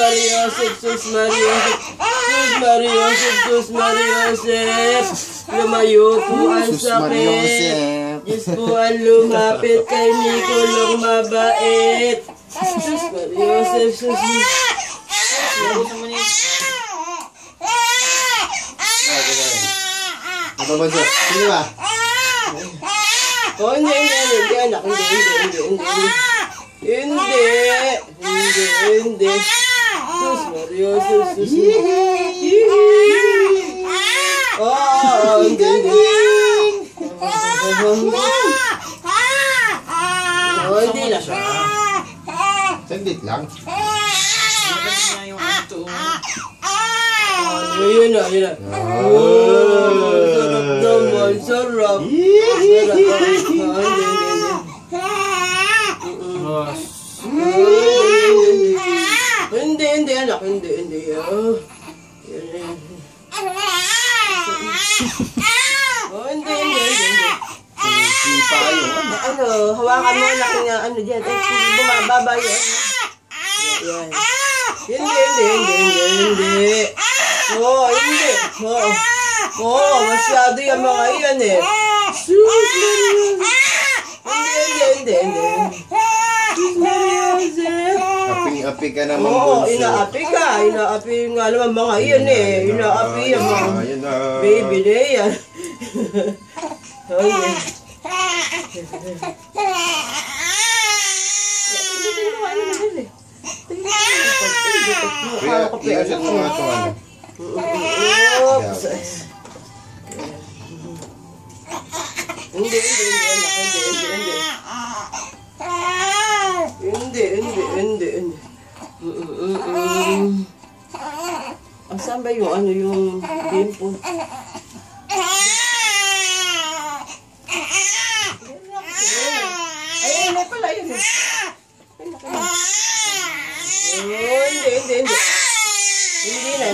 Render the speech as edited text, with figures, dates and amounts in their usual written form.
Maria Joseph, Sus Maria Joseph, Sus Maria Joseph. Lumayo po ang sakit. Diyos po ang lumapit kay Nicolong mabait. Sus Maria Joseph, Sus Apa ba siya? Sino ba? Oh, hindi, anak, hindi. Sus Maria, sus. Oh, hindi. Oh, hindi na siya. Saglit lang. Yun na. Sarap. Hindi, anak, hindi. Oh, hindi. Hawakan mo anak niya, dyan. Bumababa yun. Yan. Hindi. Oh, hindi. Oh, masyado yung mga iyan eh. Sus, Hindi. Sus, Maria. Aping-api ka naman, Oo, bunso. inaapi ka. Inaapi nga naman mga iyan eh. Inaapi yung mga baby na yan. Okay. Kaya i-asset mo nga ito ano. Hindi. Saan ba yung yung dimple? Ay, hindi pala yun. Hindi na.